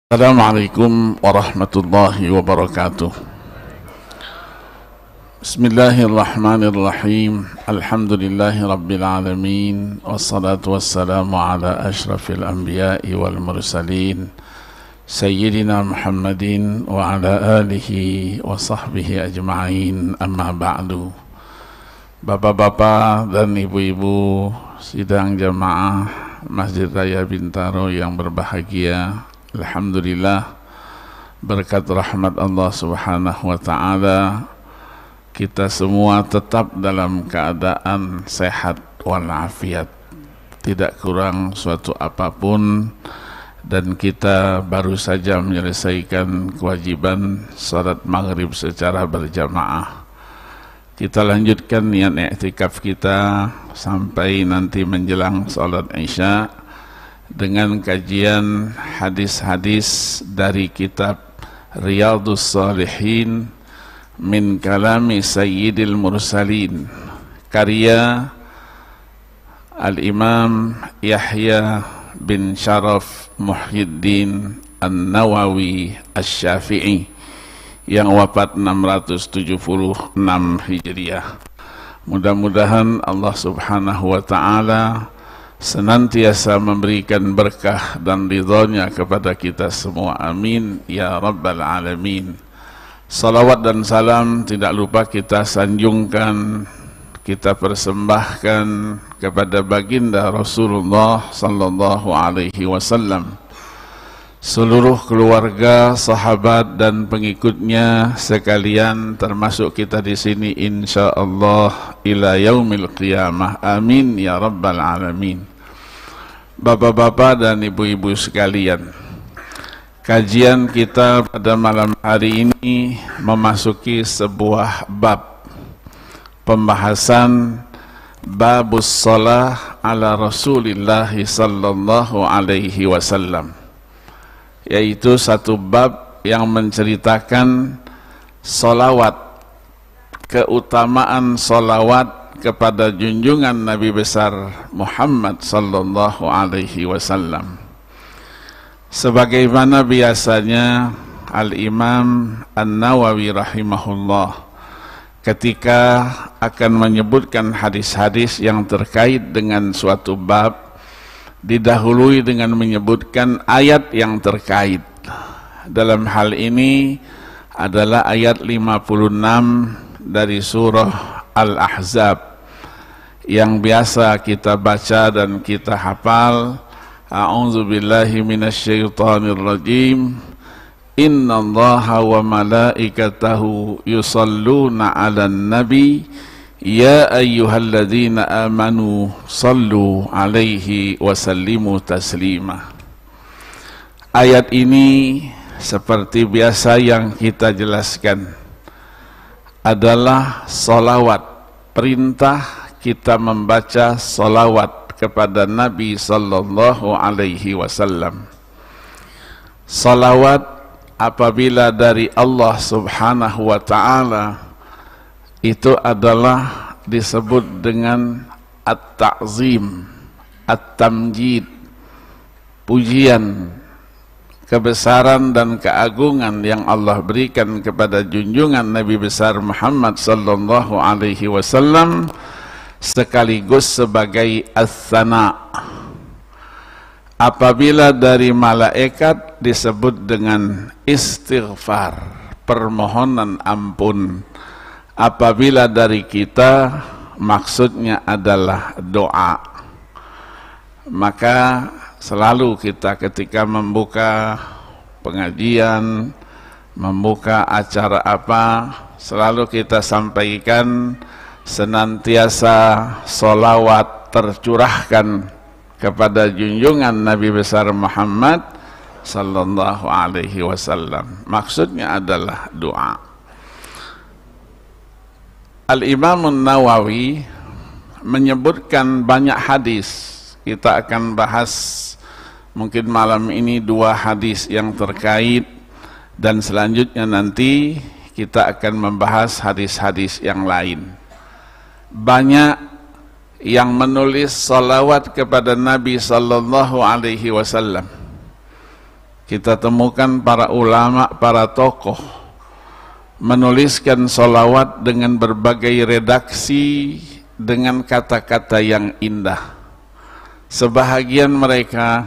Assalamualaikum warahmatullahi wabarakatuh. Bismillahirrahmanirrahim. Alhamdulillahi rabbil alamin. Wassalatu wassalamu ala ashrafil anbiya'i wal mursalin Sayyidina Muhammadin wa ala alihi wa sahbihi ajma'in, amma ba'du. Bapak-bapak dan ibu-ibu sidang jamaah Masjid Raya Bintaro yang berbahagia, alhamdulillah, berkat rahmat Allah subhanahu wa ta'ala, kita semua tetap dalam keadaan sehat walafiat, tidak kurang suatu apapun, dan kita baru saja menyelesaikan kewajiban salat maghrib secara berjamaah. Kita lanjutkan niat i'tikaf kita sampai nanti menjelang salat isya dengan kajian hadis-hadis dari kitab Riyadhus Shalihin min kalami Sayyidil Mursalin, karya Al-Imam Yahya bin Sharaf Muhyiddin An-Nawawi Asy-Syafi'i yang wafat 676 Hijriah. Mudah-mudahan Allah subhanahu wa ta'ala senantiasa memberikan berkah dan ridhonya kepada kita semua, amin ya rabbal alamin. Salawat dan salam tidak lupa kita sanjungkan, kita persembahkan kepada baginda Rasulullah sallallahu alaihi wasallam, seluruh keluarga, sahabat dan pengikutnya sekalian, termasuk kita di sini insyaallah ila yaumil qiyamah, amin ya rabbal alamin. Bapak-bapak dan ibu-ibu sekalian, kajian kita pada malam hari ini memasuki sebuah bab, pembahasan babus shalah ala Rasulillah sallallahu alaihi wasallam, yaitu satu bab yang menceritakan solawat, keutamaan solawat kepada junjungan Nabi besar Muhammad sallallahu alaihi wasallam. Sebagaimana biasanya Al-Imam An-Nawawi rahimahullah ketika akan menyebutkan hadis-hadis yang terkait dengan suatu bab, didahului dengan menyebutkan ayat yang terkait. Dalam hal ini adalah ayat 56 dari surah Al-Ahzab yang biasa kita baca dan kita hafal. A'udzubillahi minasyaitonir rajim. Innallaha wa malaikatahu yusalluna 'alan nabi ya ayyuhalladzina amanu sallu alaihi wasallimu taslima. Ayat ini seperti biasa yang kita jelaskan adalah solawat, perintah kita membaca solawat kepada Nabi sallallahu alaihi wasallam. Solawat apabila dari Allah subhanahu wa ta'ala itu adalah disebut dengan at-ta'zim, at-tamjid, pujian, kebesaran dan keagungan yang Allah berikan kepada junjungan Nabi besar Muhammad sallallahu alaihi wasallam, sekaligus sebagai as-sana. Apabila dari malaikat disebut dengan istighfar, permohonan ampun. Apabila dari kita maksudnya adalah doa. Maka selalu kita ketika membuka pengajian, membuka acara apa, selalu kita sampaikan senantiasa solawat tercurahkan kepada junjungan Nabi besar Muhammad sallallahu alaihi wasallam. Maksudnya adalah doa. Al-Imam An-Nawawi menyebutkan banyak hadis. Kita akan bahas mungkin malam ini 2 hadis yang terkait, dan selanjutnya nanti kita akan membahas hadis-hadis yang lain. Banyak yang menulis salawat kepada Nabi sallallahu alaihi wasallam. kita temukan para ulama, para tokoh menuliskan sholawat dengan berbagai redaksi, dengan kata-kata yang indah. Sebahagian mereka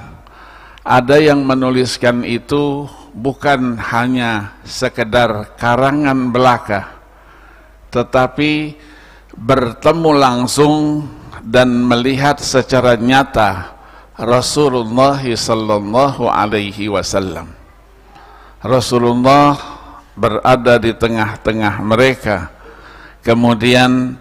ada yang menuliskan itu bukan hanya sekedar karangan belaka, tetapi bertemu langsung dan melihat secara nyata Rasulullah sallallahu alaihi wasallam. Rasulullah berada di tengah-tengah mereka, kemudian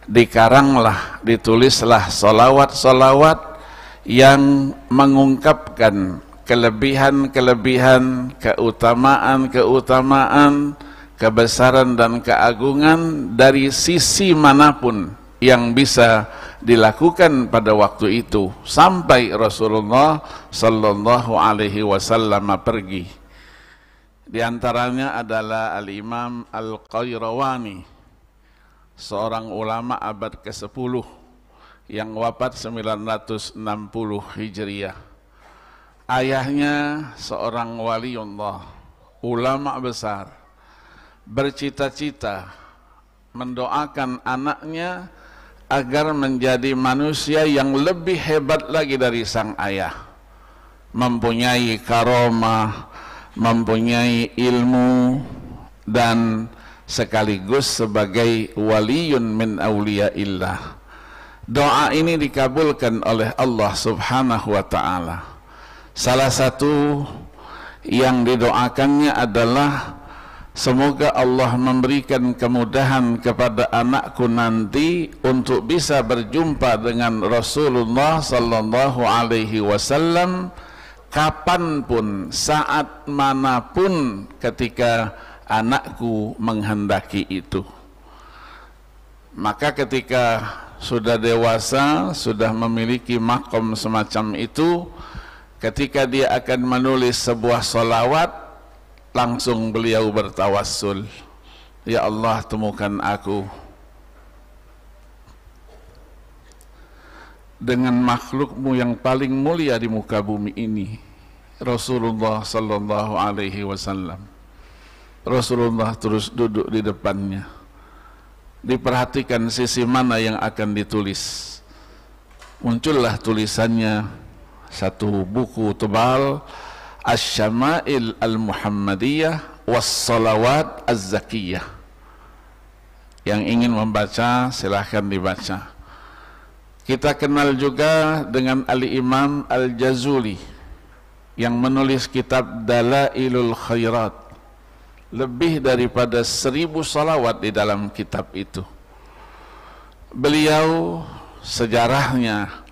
dikaranglah, ditulislah solawat-solawat yang mengungkapkan kelebihan-kelebihan, keutamaan-keutamaan, kebesaran dan keagungan dari sisi manapun yang bisa dilakukan pada waktu itu sampai Rasulullah sallallahu alaihi wasallam pergi. Di antaranya adalah Al-Imam Al-Qayrawani, seorang ulama abad ke-10 yang wafat 960 Hijriah. Ayahnya seorang waliullah, ulama besar, bercita-cita mendoakan anaknya agar menjadi manusia yang lebih hebat lagi dari sang ayah, mempunyai karomah, mempunyai ilmu, dan sekaligus sebagai waliyun min awliyaillah. Doa ini dikabulkan oleh Allah subhanahu wa ta'ala. Salah satu yang didoakannya adalah semoga Allah memberikan kemudahan kepada anakku nanti untuk bisa berjumpa dengan Rasulullah sallallahu alaihi wasallam kapanpun, saat manapun ketika anakku menghendaki itu. Maka ketika sudah dewasa, sudah memiliki makom semacam itu, ketika dia akan menulis sebuah solawat, langsung beliau bertawassul, ya Allah, temukan aku dengan makhlukmu yang paling mulia di muka bumi ini, Rasulullah sallallahu alaihi wasallam. Rasulullah terus duduk di depannya, diperhatikan sisi mana yang akan ditulis. Muncullah tulisannya, satu buku tebal, Asy-Syama'il Al-Muhammadiyah Was-Salawat Az-Zakiyah. Yang ingin membaca silahkan dibaca. Kita kenal juga dengan Al-Imam Al-Jazuli yang menulis kitab Dalailul Khairat, lebih daripada 1000 salawat di dalam kitab itu. Beliau sejarahnya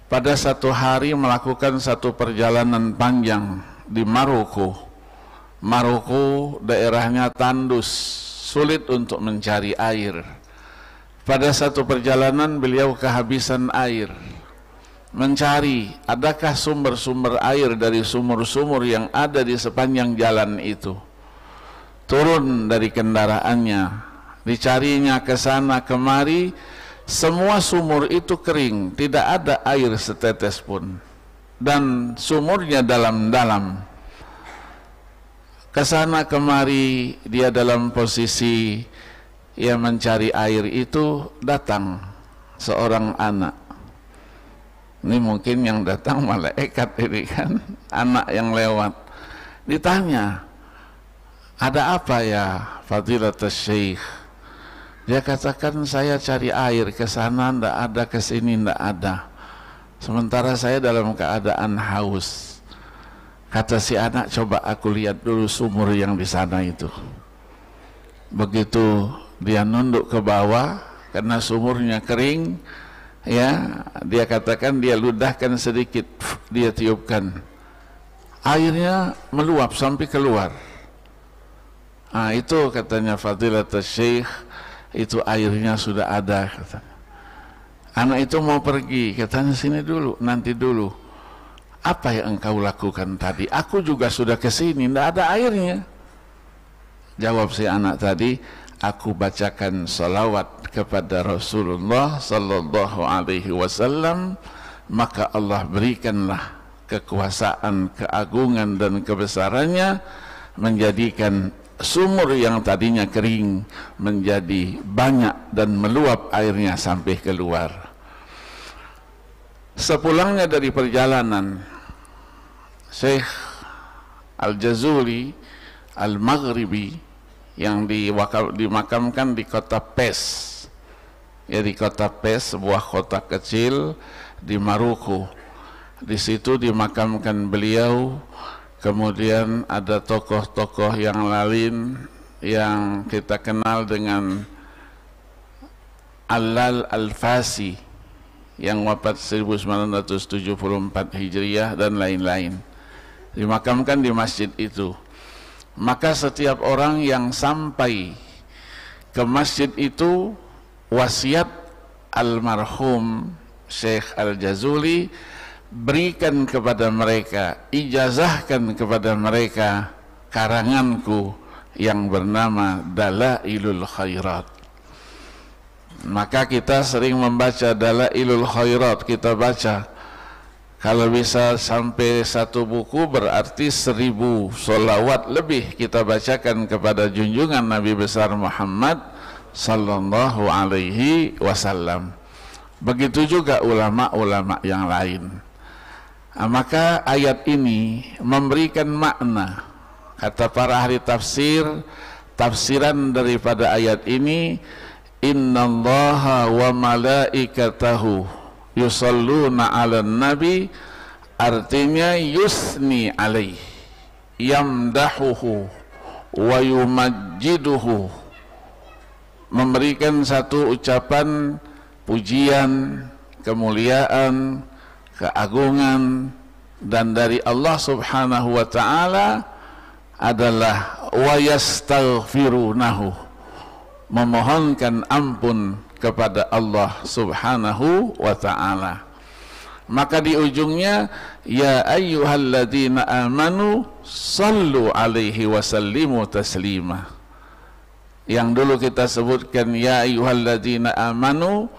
pada satu hari melakukan satu perjalanan panjang di Maroko. Maroko daerahnya tandus, sulit untuk mencari air. Pada satu perjalanan beliau kehabisan air, mencari adakah sumber-sumber air dari sumur-sumur yang ada di sepanjang jalan itu. Turun dari kendaraannya, dicarinya ke sana kemari, semua sumur itu kering, tidak ada air setetes pun, dan sumurnya dalam-dalam. Ke sana kemari dia dalam posisi ia mencari air itu, datang seorang anak. Ini mungkin yang datang malaikat ini kan, anak yang lewat. Ditanya, ada apa ya Fadilatul Syekh? Dia katakan, saya cari air ke sana ndak ada, ke sini ndak ada. Sementara saya dalam keadaan haus. Kata si anak, coba aku lihat dulu sumur yang di sana itu. Begitu dia nunduk ke bawah karena sumurnya kering, ya, dia katakan dia ludahkan sedikit, dia tiupkan. Airnya meluap sampai keluar. Nah, itu katanya Fadilatul Syekh, itu airnya sudah ada, katanya. Anak itu mau pergi, katanya sini dulu, nanti dulu. Apa yang engkau lakukan tadi? Aku juga sudah ke sini, tidak ada airnya. Jawab si anak tadi, aku bacakan salawat kepada Rasulullah sallallahu alaihi wasallam, maka Allah berikanlah kekuasaan, keagungan dan kebesarannya menjadikan sumur yang tadinya kering menjadi banyak dan meluap airnya sampai keluar. Sepulangnya dari perjalanan, Syekh Al-Jazuli Al-Maghribi yang dimakamkan di kota Pes, ya, di kota Pes, sebuah kota kecil di Maroko. Di situ dimakamkan beliau. Kemudian ada tokoh-tokoh yang lain yang kita kenal dengan Allal Al-Fasi yang wafat 1974 Hijriah dan lain-lain, dimakamkan di masjid itu. Maka setiap orang yang sampai ke masjid itu, wasiat almarhum Syekh Al-Jazuli, berikan kepada mereka, ijazahkan kepada mereka karanganku yang bernama Dalailul Khairat. Maka kita sering membaca Dalailul Khairat, kita baca. Kalau bisa sampai satu buku berarti 1000 sholawat lebih kita bacakan kepada junjungan Nabi besar Muhammad sallallahu alaihi wasallam. Begitu juga ulama-ulama yang lain. Maka ayat ini memberikan makna. Kata para ahli tafsir, tafsiran daripada ayat ini, innallaha wa malaikatahu yusalluna 'alan nabi, artinya yusni alaih, yamdahuhu wa yumajjiduhu, memberikan satu ucapan pujian, kemuliaan, keagungan, dan dari Allah subhanahu wa ta'ala adalah wa yastaghfirunahu, memohonkan ampun kepada Allah subhanahu wa ta'ala. Maka di ujungnya, ya ayyuhalladzina amanu sallu alaihi wasallimu taslima. Yang dulu kita sebutkan ya ayyuhalladzina amanu,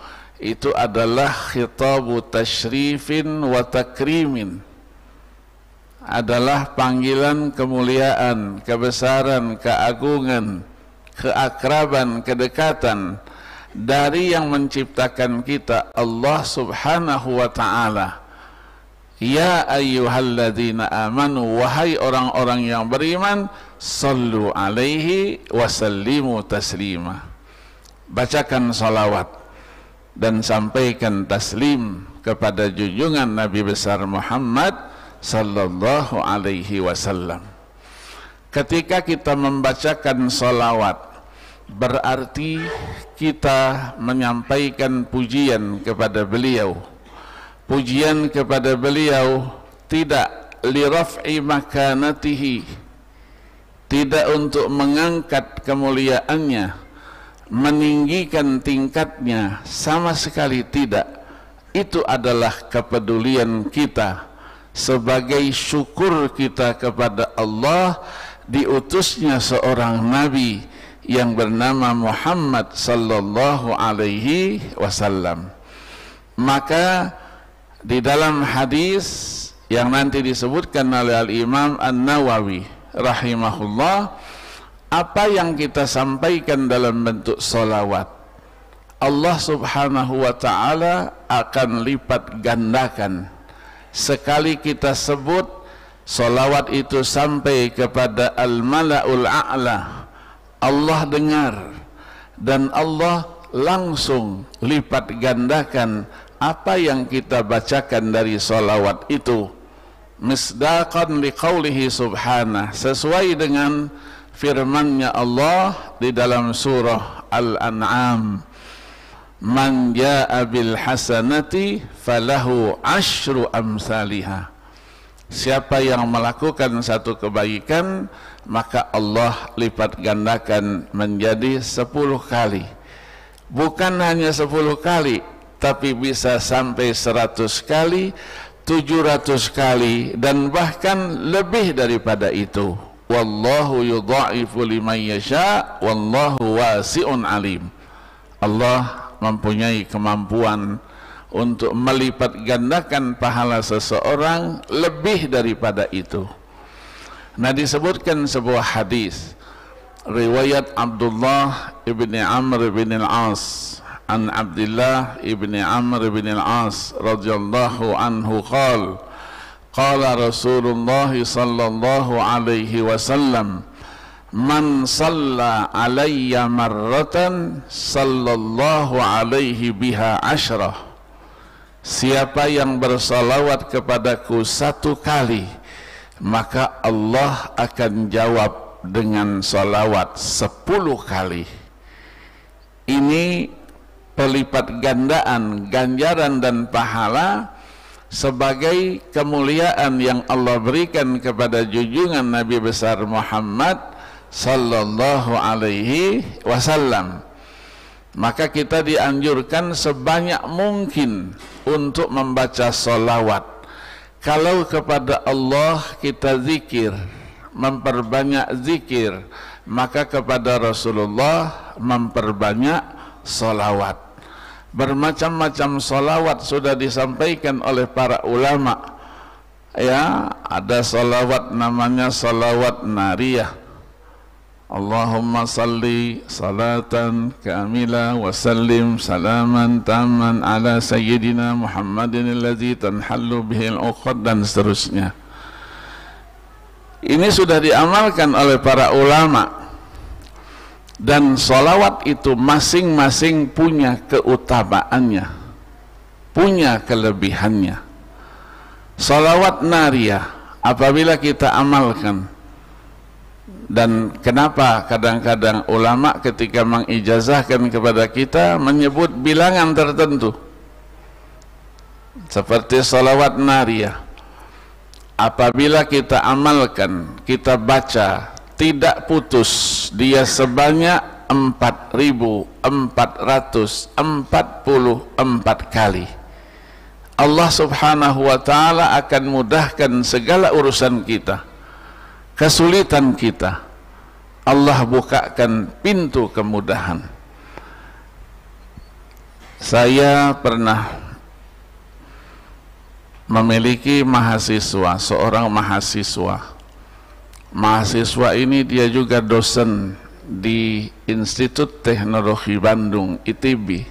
itu adalah khitabu tasyrifin wa takrimin, adalah panggilan kemuliaan, kebesaran, keagungan, keakraban, kedekatan dari yang menciptakan kita, Allah subhanahu wa ta'ala. Ya ayyuhalladzina amanu, wahai orang-orang yang beriman, sallu alaihi wasallimu taslima, bacakan salawat dan sampaikan taslim kepada junjungan Nabi besar Muhammad sallallahu alaihi wasallam. Ketika kita membacakan salawat, berarti kita menyampaikan pujian kepada beliau. Pujian kepada beliau tidak li raf'i makanatihi, tidak untuk mengangkat kemuliaannya, meninggikan tingkatnya, sama sekali tidak. Itu adalah kepedulian kita sebagai syukur kita kepada Allah diutusnya seorang nabi yang bernama Muhammad sallallahu alaihi wasallam. Maka di dalam hadis yang nanti disebutkan oleh Al-Imam An-Nawawi rahimahullah, apa yang kita sampaikan dalam bentuk solawat, Allah subhanahu wa ta'ala akan lipat gandakan. Sekali kita sebut solawat itu sampai kepada al-mala'ul a'la, Allah dengar, dan Allah langsung lipat gandakan apa yang kita bacakan dari solawat itu, misdaqan liqaulihi subhanah, sesuai dengan firman-Nya Allah di dalam surah Al-An'am, man jaa'a bil hasanati falahu asyru amsalihha, siapa yang melakukan satu kebaikan maka Allah lipat gandakan menjadi 10 kali. Bukan hanya 10 kali, tapi bisa sampai 100 kali, 700 kali, dan bahkan lebih daripada itu. Wallahu yudha'ifu liman yasha wallahu wasi'un alim. Allah mempunyai kemampuan untuk melipat gandakan pahala seseorang lebih daripada itu. Nah, disebutkan sebuah hadis riwayat Abdullah ibni Amr ibn al-As an Abdullah ibni Amr ibn al-As radhiyallahu anhu qala Rasulullah sallallahu alaihi wasallam, man shalla alayya marratan sallallahu alaihi biha asyrah. Siapa yang bersalawat kepadaku satu kali, maka Allah akan jawab dengan salawat 10 kali. Ini pelipat gandaan ganjaran dan pahala sebagai kemuliaan yang Allah berikan kepada junjungan Nabi besar Muhammad sallallahu alaihi wasallam. Maka kita dianjurkan sebanyak mungkin untuk membaca salawat. Kalau kepada Allah kita zikir, memperbanyak zikir, maka kepada Rasulullah memperbanyak salawat. Bermacam-macam salawat sudah disampaikan oleh para ulama. Ya, ada salawat namanya salawat nariyah. Allahumma salli salatan kamila wa sallim salaman taman ala sayyidina Muhammadin alladzi tanhallu bihil uqad, dan seterusnya. Ini sudah diamalkan oleh para ulama, dan salawat itu masing-masing punya keutamaannya, punya kelebihannya. Salawat nariyah apabila kita amalkan, dan kenapa kadang-kadang ulama ketika mengijazahkan kepada kita menyebut bilangan tertentu seperti salawat nariyah, apabila kita amalkan, kita baca tidak putus, dia sebanyak 4.444 kali, Allah subhanahu wa ta'ala akan mudahkan segala urusan kita, kesulitan kita, Allah bukakan pintu kemudahan. Saya pernah memiliki mahasiswa, seorang mahasiswa ini dia juga dosen di Institut Teknologi Bandung, ITB.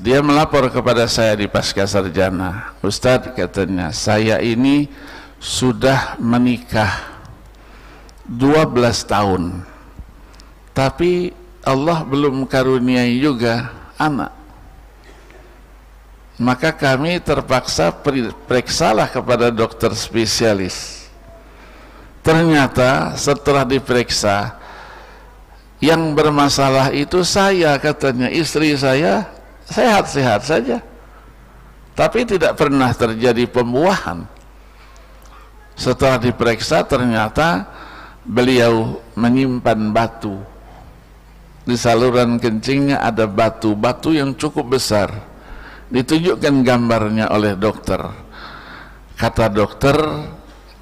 Dia melapor kepada saya di Pascasarjana, Ustadz, katanya, saya ini sudah menikah 12 tahun, tapi Allah belum karuniai juga anak. Maka kami terpaksa periksalah kepada dokter spesialis. Ternyata setelah diperiksa, yang bermasalah itu saya, katanya. Istri saya sehat-sehat saja, tapi tidak pernah terjadi pembuahan. Setelah diperiksa ternyata beliau menyimpan batu di saluran kencingnya, ada batu yang cukup besar. Ditunjukkan gambarnya oleh dokter. Kata dokter,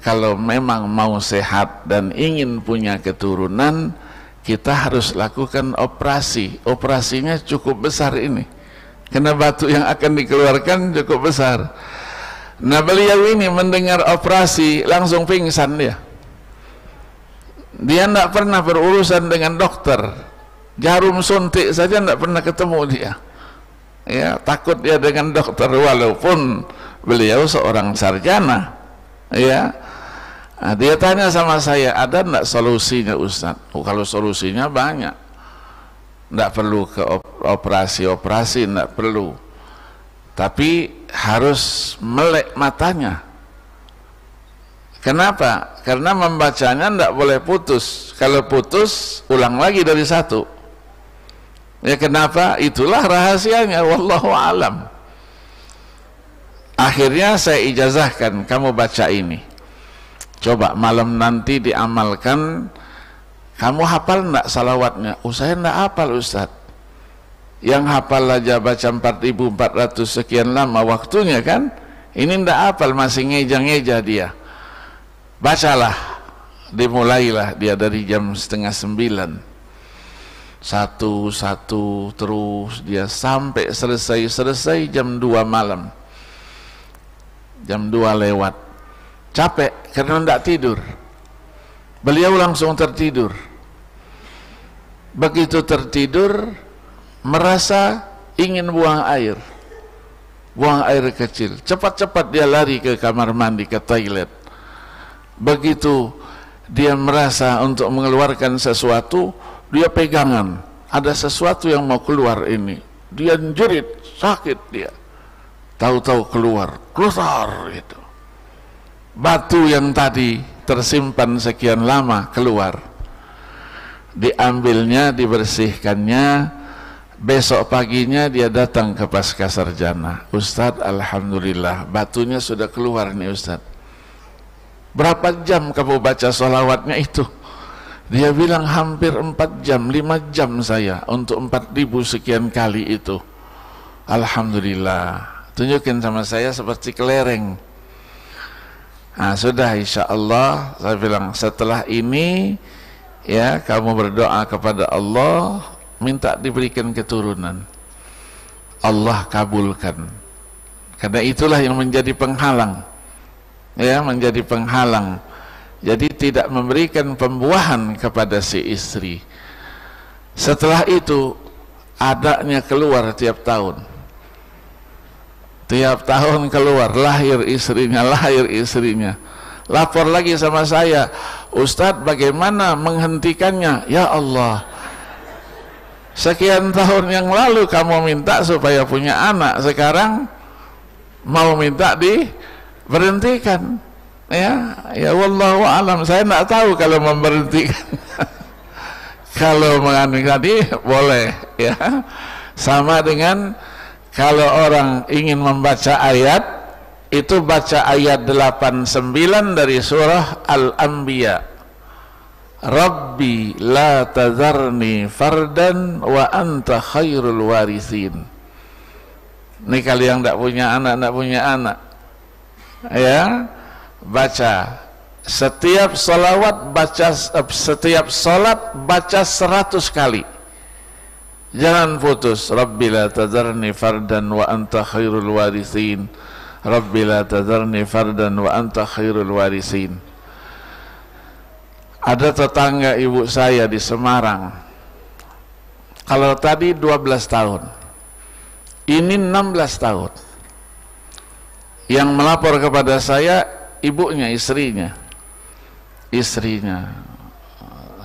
kalau memang mau sehat dan ingin punya keturunan, kita harus lakukan operasi. Operasinya cukup besar ini, karena batu yang akan dikeluarkan cukup besar. Nah, beliau ini mendengar operasi langsung pingsan dia. Dia tidak pernah berurusan dengan dokter, jarum suntik saja tidak pernah ketemu dia. Ya, takut dia dengan dokter walaupun beliau seorang sarjana. Ya, nah, dia tanya sama saya, ada tidak solusinya, Ustaz? Oh, kalau solusinya banyak, tidak perlu ke operasi, tidak perlu. Tapi harus melek matanya. Kenapa? Karena membacanya tidak boleh putus. Kalau putus, ulang lagi dari satu. Ya, kenapa? Itulah rahasianya, wallahu alam. Akhirnya saya ijazahkan, kamu baca ini. Coba malam nanti diamalkan. Kamu hafal enggak salawatnya? Oh, saya enggak hafal, Ustaz. Yang hafal aja baca 4.400 sekian lama waktunya kan. Ini enggak hafal, masih ngeja-ngeja dia. Bacalah. Dimulailah dia dari jam 8:30. Satu-satu terus dia sampai selesai jam 2 malam. Jam 2 lewat. Capek karena tidak tidur. Beliau langsung tertidur. Begitu tertidur, merasa ingin buang air. Buang air kecil. Cepat-cepat dia lari ke kamar mandi, ke toilet. Begitu dia merasa untuk mengeluarkan sesuatu, dia pegangan. Ada sesuatu yang mau keluar ini. Dia jerit, sakit dia. Tahu-tahu keluar itu. Batu yang tadi tersimpan sekian lama keluar. Diambilnya, dibersihkannya. Besok paginya dia datang ke pasca sarjana. Ustadz, alhamdulillah batunya sudah keluar nih Ustadz. Berapa jam kamu baca sholawatnya itu? Dia bilang hampir 4 jam, 5 jam saya untuk 4000 sekian kali itu. Alhamdulillah. Tunjukin sama saya seperti kelereng. Nah, sudah insya Allah. Saya bilang setelah ini ya kamu berdoa kepada Allah, minta diberikan keturunan. Allah kabulkan. Karena itulah yang menjadi penghalang. Ya, menjadi penghalang. Jadi tidak memberikan pembuahan kepada si istri. Setelah itu adanya keluar tiap tahun. Tiap tahun keluar, lahir istrinya. Lapor lagi sama saya, Ustadz bagaimana menghentikannya? Ya Allah, sekian tahun yang lalu kamu minta supaya punya anak, sekarang mau minta diberhentikan. Ya wallahu alam, saya tidak tahu kalau memberhentikan. Kalau mengandung tadi boleh, ya. Sama dengan kalau orang ingin membaca ayat, itu baca ayat 89 dari surah Al-Anbiya. Rabbi la tazarni fardan wa anta khairul warithin. Ini kalau yang tidak punya anak, ya, baca setiap salawat, setiap salat baca 100 kali. Jangan putus. Rabbi la tazarni fardan wa anta khairul warithin. Rabbi la tazarni fardan wa anta khairul warithin. Ada tetangga ibu saya di Semarang. Kalau tadi 12 tahun, ini 16 tahun. Yang melapor kepada saya ibunya, istrinya.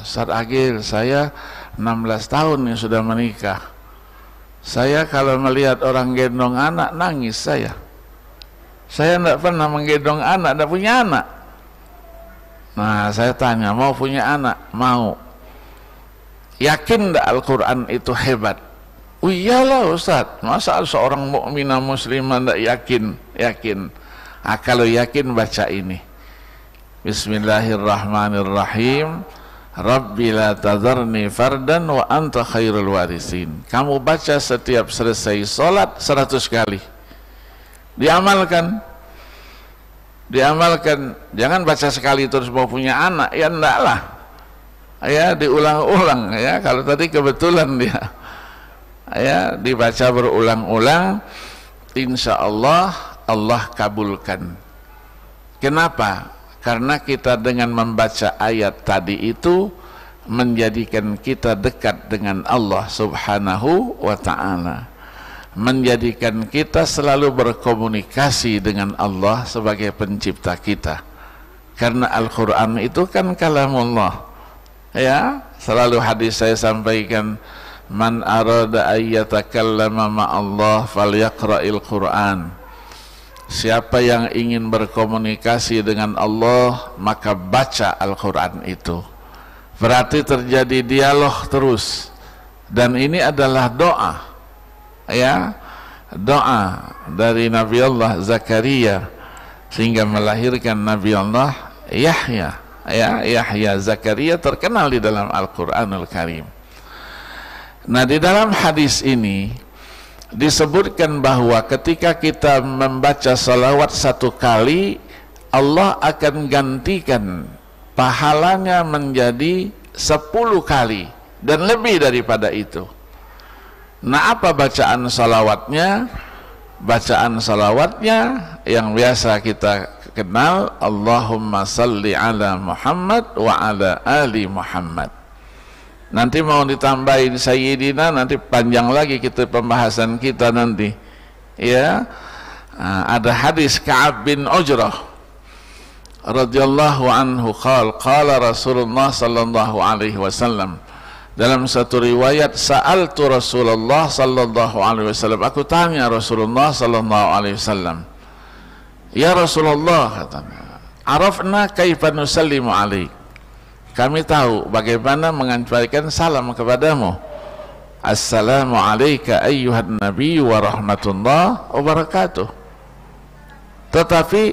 Ustaz Agil, saya 16 tahun yang sudah menikah. Saya kalau melihat orang gendong anak nangis saya. Saya tidak pernah menggendong anak, tidak punya anak. Nah, saya tanya, mau punya anak? Mau. Yakin tidak Al-Quran itu hebat? Oh iyalah Ustaz, masa seorang mukminah muslimah tidak yakin? Yakin. Nah, kalau yakin baca ini. Bismillahirrahmanirrahim. Rabbi la tazarni fardan wa anta khairul warithin. Kamu baca setiap selesai sholat 100 kali. Diamalkan. Jangan baca sekali terus mau punya anak. Ya enggak lah. Ya diulang-ulang ya. Kalau tadi kebetulan dia. Ya dibaca berulang-ulang. Insya Allah Allah kabulkan. Kenapa? Karena kita dengan membaca ayat tadi itu menjadikan kita dekat dengan Allah Subhanahu wa ta'ala, menjadikan kita selalu berkomunikasi dengan Allah sebagai pencipta kita. Karena Al-Quran itu kan kalamullah, ya. Selalu hadis saya sampaikan, man arada ayyatakallama ma'allah falyaqra'il Quran. Siapa yang ingin berkomunikasi dengan Allah, maka baca Al-Quran itu. Berarti terjadi dialog terus. Dan ini adalah doa, ya, doa dari Nabi Allah Zakaria sehingga melahirkan Nabi Allah Yahya. Ya, Yahya Zakaria terkenal di dalam Al-Quranul Karim. Nah, di dalam hadis ini disebutkan bahwa ketika kita membaca salawat 1 kali, Allah akan gantikan pahalanya menjadi 10 kali dan lebih daripada itu. Nah, apa bacaan salawatnya? Bacaan salawatnya yang biasa kita kenal, Allahumma salli ala Muhammad wa ala ali Muhammad. Nanti mau ditambahin Sayyidina, nanti panjang lagi kita pembahasan kita nanti. Ya, ada hadis Ka'ab bin Ujrah radhiyallahu anhu qala Rasulullah sallallahu alaihi wasallam. Dalam satu riwayat, sa'altu Rasulullah sallallahu alaihi wasallam, aku tanya Rasulullah sallallahu alaihi wasallam, ya Rasulullah, katanya, arafna kaifa nusallimu alaik, kami tahu bagaimana menyampaikan salam kepadamu, assalamu alayka ayyuhan nabi wa rahmatullah wa barakatuh, tetapi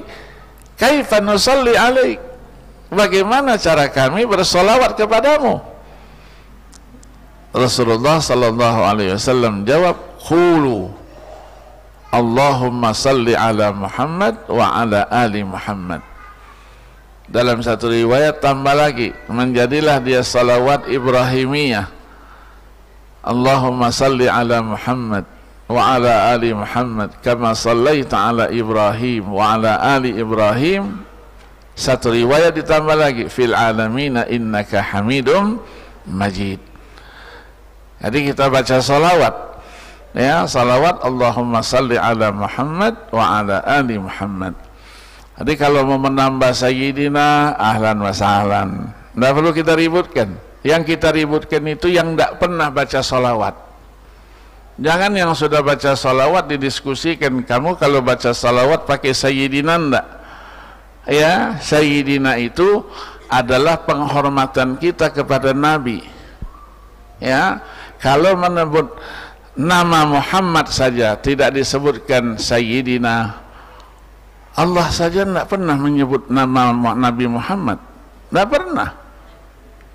kaifa nusalli alaik, bagaimana cara kami bersolawat kepadamu? Rasulullah sallallahu alaihi wasallam jawab, qulu Allahumma salli ala Muhammad wa ala ali Muhammad. Dalam satu riwayat tambah lagi, menjadilah dia salawat Ibrahimiyah, Allahumma salli ala Muhammad wa ala ali Muhammad kama sallaita ala Ibrahim wa ala ali Ibrahim. Satu riwayat ditambah lagi, fil alamina innaka hamidum majid. Jadi kita baca salawat, ya, salawat Allahumma salli ala Muhammad wa ala ali Muhammad. Jadi kalau mau menambah Sayyidina, ahlan wa sahlan, tidak perlu kita ributkan. Yang kita ributkan itu yang tidak pernah baca salawat. Jangan yang sudah baca salawat didiskusikan, kamu kalau baca salawat pakai Sayyidina enggak? Ya, Sayyidina itu adalah penghormatan kita kepada Nabi. Ya, kalau menyebut nama Muhammad saja tidak disebutkan Sayyidina, Allah saja tidak pernah menyebut nama Nabi Muhammad, tidak pernah.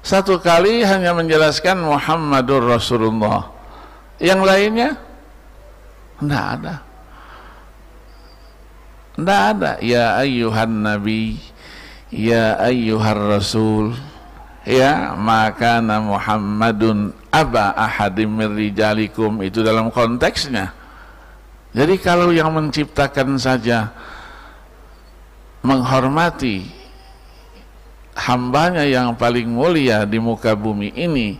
Satu kali hanya menjelaskan Muhammadur Rasulullah, yang lainnya tidak ada. Tidak ada. Ya ayyuhan nabi, ya ayyuhar rasul, ya makana Muhammadun aba ahadim min rijalikum, itu dalam konteksnya. Jadi kalau yang menciptakan saja menghormati hambanya yang paling mulia di muka bumi ini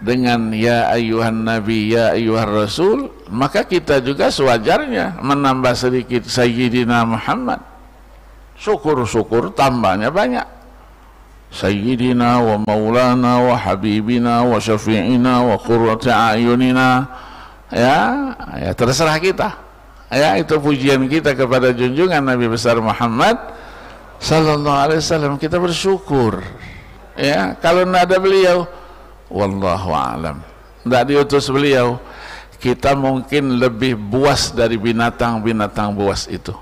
dengan ya ayyuhan nabi, ya ayyuhar rasul, maka kita juga sewajarnya menambah sedikit Sayyidina Muhammad. Syukur-syukur tambahnya banyak. Sayyidina wa maulana wa habibina wa syafi'ina wa qurrati a'yunina. Ya, terserah kita. Ya, itu pujian kita kepada junjungan Nabi besar Muhammad sallallahu alaihi wasallam. Kita bersyukur. Ya, kalau tidak ada beliau, wallahu a'lam, tidak diutus beliau, kita mungkin lebih buas dari binatang-binatang buas itu.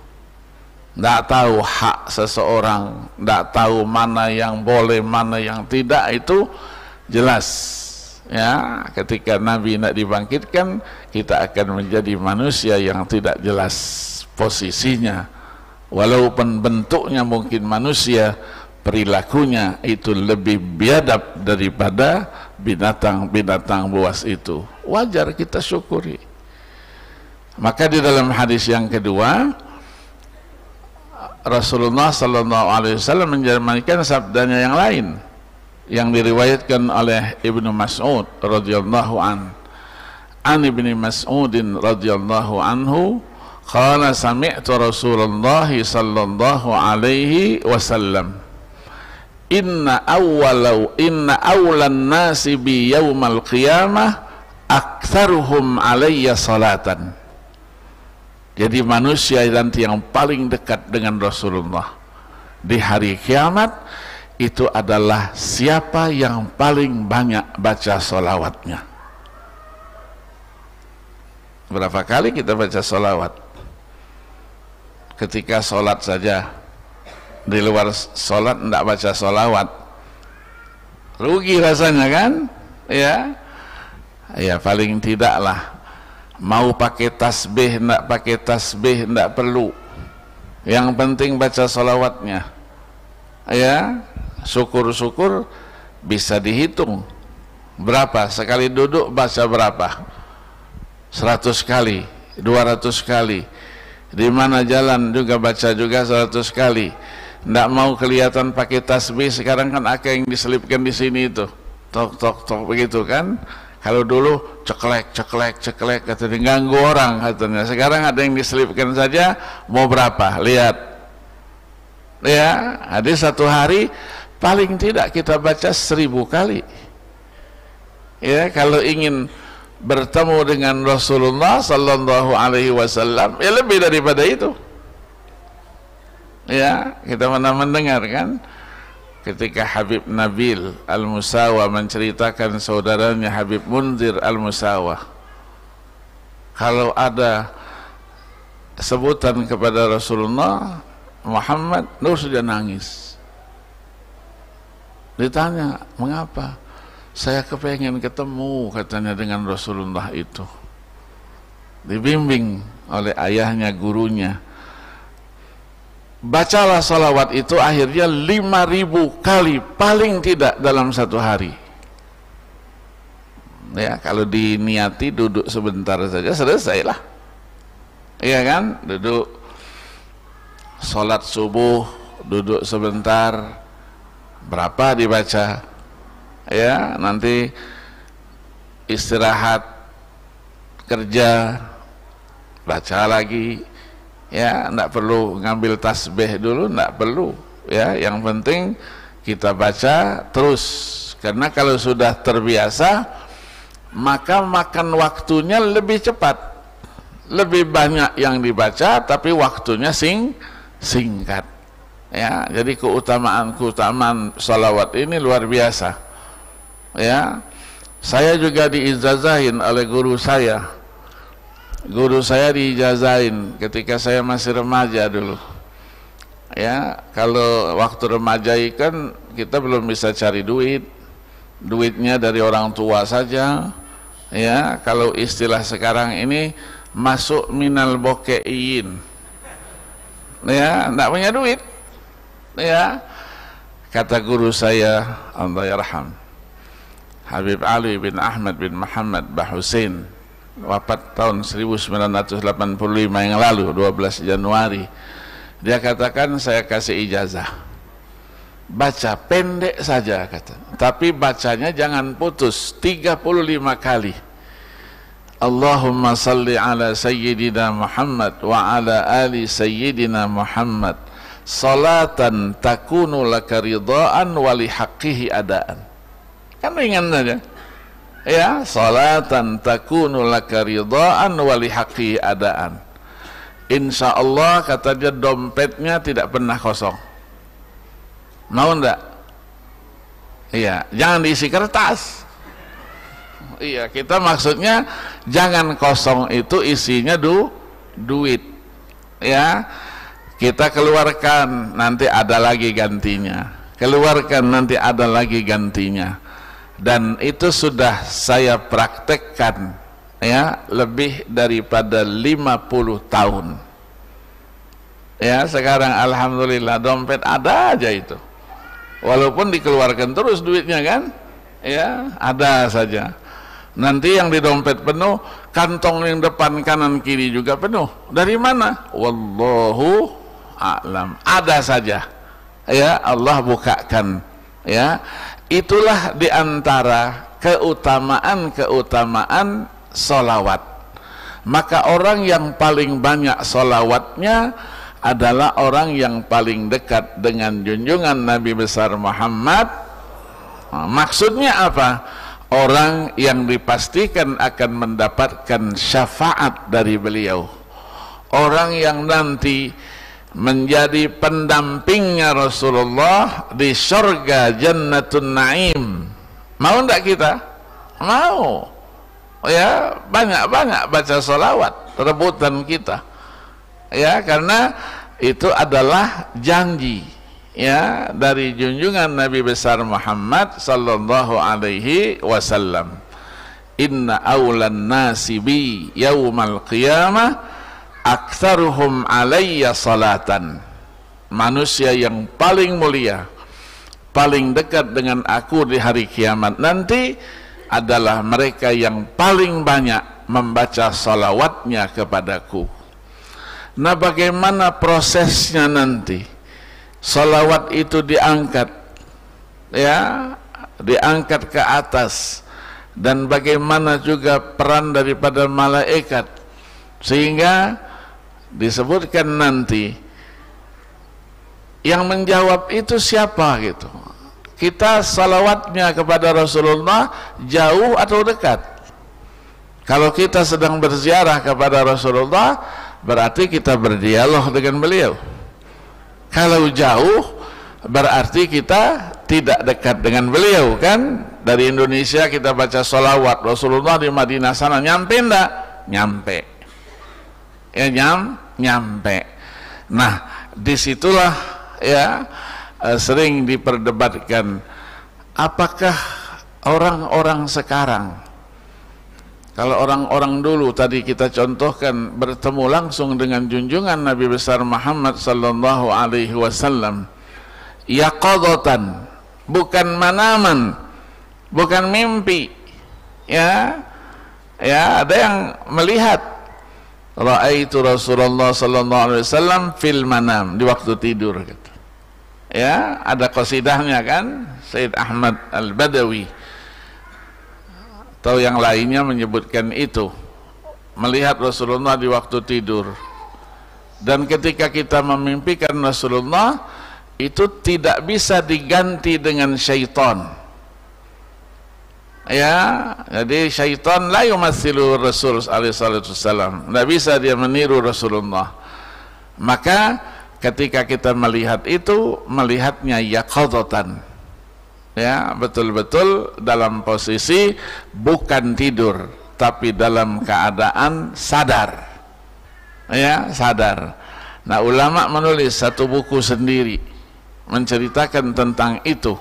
Tidak tahu hak seseorang, tidak tahu mana yang boleh, mana yang tidak, itu jelas. Ya, ketika Nabi tidak dibangkitkan, kita akan menjadi manusia yang tidak jelas posisinya. Walaupun bentuknya mungkin manusia, perilakunya itu lebih biadab daripada binatang-binatang buas itu. Wajar kita syukuri. Maka di dalam hadis yang kedua, Rasulullah sallallahu alaihi wasallam menjamankan sabdanya yang lain yang diriwayatkan oleh Ibnu Mas'ud radhiyallahu an Ibnu Mas'udin radhiyallahu anhu qala sami'tu Rasulullah sallallahu alaihi wasallam inna awlan nasi bi yaumal qiyamah aktsaruhum alayya salatan. Jadi manusia nanti yang paling dekat dengan Rasulullah di hari kiamat itu adalah siapa yang paling banyak baca salawatnya. Berapa kali kita baca salawat? Ketika sholat saja, di luar sholat tidak baca salawat, rugi rasanya kan? Ya, ya paling tidaklah. Mau pakai tasbih, tidak pakai tasbih, tidak perlu. Yang penting baca salawatnya. Ya, syukur-syukur bisa dihitung. Berapa? Sekali duduk baca berapa? 100 kali, 200 kali. Di mana jalan juga baca juga 100 kali. Nggak mau kelihatan pakai tasbih, sekarang kan ada yang diselipkan di sini itu. Tok tok tok begitu kan. Kalau dulu ceklek ceklek ceklek katanya ganggu orang katanya. Sekarang ada yang diselipkan saja, mau berapa? Lihat. Ya, ada satu hari paling tidak kita baca 1000 kali. Ya, kalau ingin bertemu dengan Rasulullah sallallahu alaihi wasallam, ya lebih daripada itu. Ya, kita pernah mendengar kan ketika Habib Nabil Al-Musawa menceritakan saudaranya Habib Munzir Al-Musawa, kalau ada sebutan kepada Rasulullah Muhammad, nur sudah nangis. Ditanya, mengapa? Saya kepengen ketemu katanya dengan Rasulullah itu. Dibimbing oleh ayahnya, gurunya. Bacalah salawat itu akhirnya 5.000 kali paling tidak dalam satu hari. Ya, kalau diniati duduk sebentar saja selesailah. Iya kan? Duduk sholat subuh, duduk sebentar, berapa dibaca? Ya, nanti istirahat kerja, baca lagi. Ya, enggak perlu ngambil tasbih dulu, enggak perlu. Ya, yang penting kita baca terus. Karena kalau sudah terbiasa, maka makan waktunya lebih cepat. Lebih banyak yang dibaca, tapi waktunya singkat. Ya, jadi keutamaan salawat ini luar biasa. Ya, saya juga diijazahin oleh guru saya. Guru saya diijazahin ketika saya masih remaja dulu. Ya, kalau waktu remaja kan kita belum bisa cari duit. Duitnya dari orang tua saja. Ya, kalau istilah sekarang ini masuk minal bokein. Ya, enggak punya duit. Ya, kata guru saya, Allah yarham, Habib Ali bin Ahmad bin Muhammad Bahusin, wafat tahun 1985 yang lalu, 12 Januari. Dia katakan, saya kasih ijazah, baca pendek saja kata, tapi bacanya jangan putus, 35 kali. Allahumma salli ala sayyidina Muhammad wa ala ali sayyidina Muhammad salatan takunu laka ridhaan wa lihaqqihi adaan. Kan ringan saja. Ya, salatan takunu laka ridhaan wa lihaqqihi adaan. Insyaallah kata dia dompetnya tidak pernah kosong. Mau enggak? Iya, jangan diisi kertas. Iya, kita maksudnya jangan kosong itu isinya duit. Ya, kita keluarkan nanti ada lagi gantinya. Keluarkan nanti ada lagi gantinya. Dan itu sudah saya praktekkan ya lebih daripada 50 tahun. Ya, sekarang alhamdulillah dompet ada aja itu. Walaupun dikeluarkan terus duitnya kan? Ya, ada saja. Nanti yang di dompet penuh, kantong yang depan kanan kiri juga penuh. Dari mana? Wallahu a'lam. Ada saja. Ya, Allah bukakan. Ya, itulah diantara keutamaan solawat. Maka orang yang paling banyak solawatnya adalah orang yang paling dekat dengan junjungan Nabi besar Muhammad. Maksudnya apa? Orang yang dipastikan akan mendapatkan syafaat dari beliau, orang yang nanti menjadi pendampingnya Rasulullah di surga Jannatun Naim. Mau enggak kita? Mau. Ya, banyak-banyak baca salawat, rebutan kita. Ya, karena itu adalah janji ya dari junjungan Nabi besar Muhammad sallallahu alaihi wasallam. Inna awlan nasi bi yaumal qiyamah aktsaruhum alayya salatan. Manusia yang paling mulia, paling dekat dengan aku di hari kiamat nanti adalah mereka yang paling banyak membaca salawatnya kepadaku. Nah, bagaimana prosesnya nanti salawat itu diangkat, ya, diangkat ke atas, dan bagaimana juga peran daripada malaikat, sehingga disebutkan nanti yang menjawab itu siapa gitu. Kita salawatnya kepada Rasulullah jauh atau dekat? Kalau kita sedang berziarah kepada Rasulullah, berarti kita berdialog dengan beliau. Kalau jauh, berarti kita tidak dekat dengan beliau, kan? Dari Indonesia kita baca salawat, Rasulullah di Madinah sana nyampe enggak? Nyampe. Ya, nyampe. Nah, disitulah ya sering diperdebatkan, apakah orang-orang sekarang, kalau orang-orang dulu tadi kita contohkan bertemu langsung dengan junjungan Nabi besar Muhammad sallallahu alaihi wasallam yaqadatan, bukan manaman, bukan mimpi, ya ada yang melihat, ra'aitu Rasulullah sallallahu alaihi wasallam fil manam, di waktu tidur gitu. Ya, ada qasidahnya kan, Sayyid Ahmad Al-Badawi atau yang lainnya menyebutkan itu, melihat Rasulullah di waktu tidur. Dan ketika kita memimpikan Rasulullah, itu tidak bisa diganti dengan syaitan. Ya, jadi syaitan la yumatsilu Rasul alaihi salatu wasallam, tidak bisa dia meniru Rasulullah. Maka ketika kita melihat itu, melihatnya yaqadatan, ya, betul-betul dalam posisi bukan tidur, tapi dalam keadaan sadar, ya, sadar. Nah, ulama menulis satu buku sendiri menceritakan tentang itu,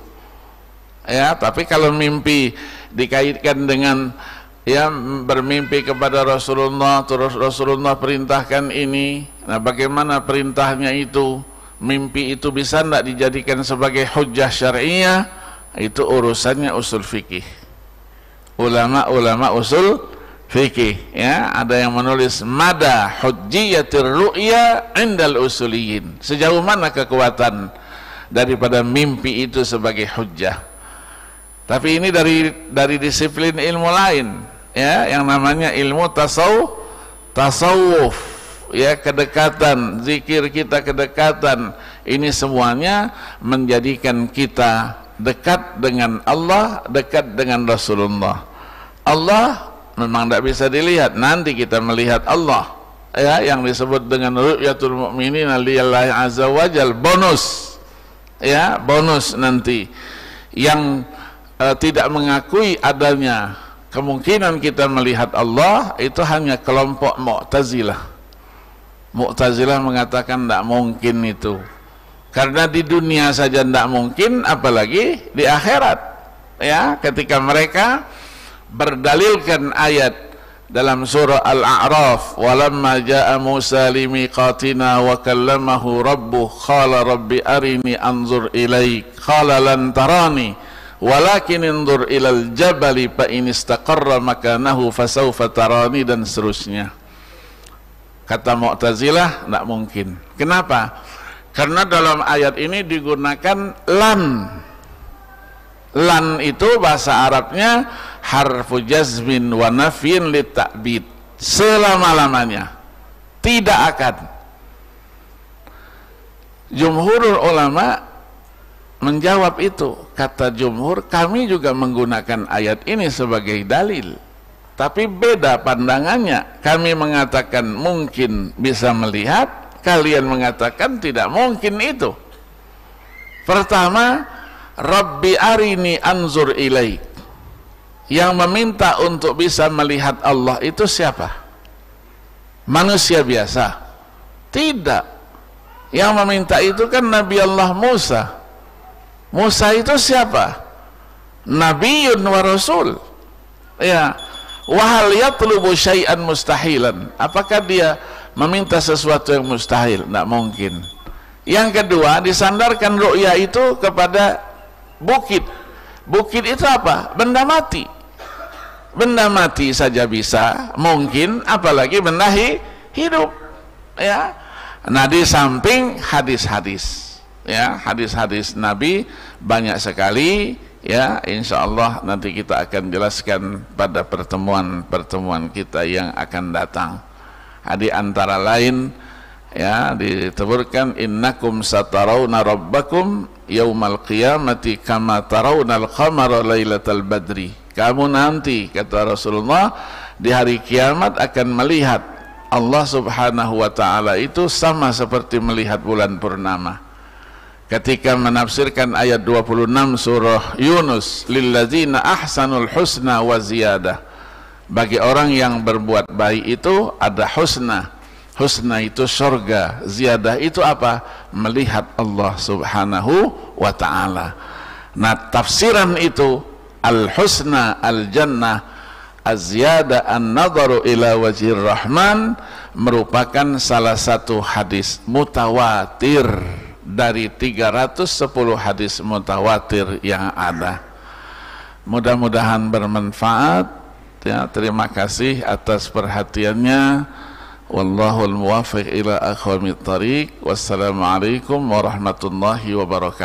ya. Tapi kalau mimpi dikaitkan dengan, ya, bermimpi kepada Rasulullah, terus Rasulullah perintahkan ini, nah bagaimana perintahnya itu, mimpi itu bisa tidak dijadikan sebagai hujjah syar'iyah, itu urusannya usul fikih, ulama-ulama usul fikih, ya. Ada yang menulis mada hujjiyatir ru'ya indal usuliyin, sejauh mana kekuatan daripada mimpi itu sebagai hujjah. Tapi ini dari disiplin ilmu lain, ya, yang namanya ilmu tasawuf, ya, kedekatan, zikir kita kedekatan. Ini semuanya menjadikan kita dekat dengan Allah, dekat dengan Rasulullah. Allah memang tidak bisa dilihat, nanti kita melihat Allah, ya, yang disebut dengan ru'yatul mu'minina lillahi azza wajal, bonus, ya, bonus nanti. Yang tidak mengakui adanya kemungkinan kita melihat Allah itu hanya kelompok Mu'tazilah. Mu'tazilah mengatakan tidak mungkin itu, karena di dunia saja tidak mungkin, apalagi di akhirat, ya. Ketika mereka berdalilkan ayat dalam surah Al-A'raf, walamma ja'a Musa limiqatina wa kallamahu rabbuh qala rabbi arini anzur ilaik qala lan tarani walakin indur ilal jabali fa in istaqarra makanahu fasawfa tarani, dan seterusnya. Kata Mu'tazilah tidak mungkin. Kenapa? Karena dalam ayat ini digunakan lan. Lan itu bahasa Arabnya harfu jazmin wa nafyin lit ta'bid, selama-lamanya, tidak akan. Jumhurul ulama menjawab itu. Kata jumhur, kami juga menggunakan ayat ini sebagai dalil, tapi beda pandangannya. Kami mengatakan mungkin bisa melihat, kalian mengatakan tidak mungkin itu. Pertama, Rabbi arini anzur ilaik, yang meminta untuk bisa melihat Allah itu siapa? Manusia biasa? Tidak. Yang meminta itu kan Nabi Allah Musa. Musa itu siapa? Nabiyyun wa Rasul, ya. Wahal yatlubu syai'an mustahilan, apakah dia meminta sesuatu yang mustahil? Tidak mungkin. Yang kedua, disandarkan ru'ya itu kepada bukit. Bukit itu apa? Benda mati. benda mati saja bisa, mungkin apalagi benda hidup, ya. Nah, di samping hadis-hadis, ya, hadis-hadis Nabi banyak sekali, ya. Insya Allah nanti kita akan jelaskan pada pertemuan-pertemuan kita yang akan datang. Di antara lain, ya, disebutkan innakum satarawna rabbakum yaumal qiyamati kama tarawnal qamara lailatal badri. Kamu nanti, kata Rasulullah, di hari kiamat akan melihat Allah Subhanahu wa ta'ala itu sama seperti melihat bulan purnama. Ketika menafsirkan ayat 26 surah Yunus, lilladzina ahsanul husna wa ziyadah, bagi orang yang berbuat baik itu ada husna. Husna itu surga, ziyadah itu apa? Melihat Allah Subhanahu wa ta'ala. Nah, tafsiran itu al-husna al-jannah, az-ziyadah an-nadharu ila wajhir rahman, merupakan salah satu hadis mutawatir dari 310 hadis mutawatir yang ada. Mudah-mudahan bermanfaat, ya. Terima kasih atas perhatiannya. Wallahul muwaffiq ila aqwamit thariq. Wassalamualaikum warahmatullahi wabarakatuh.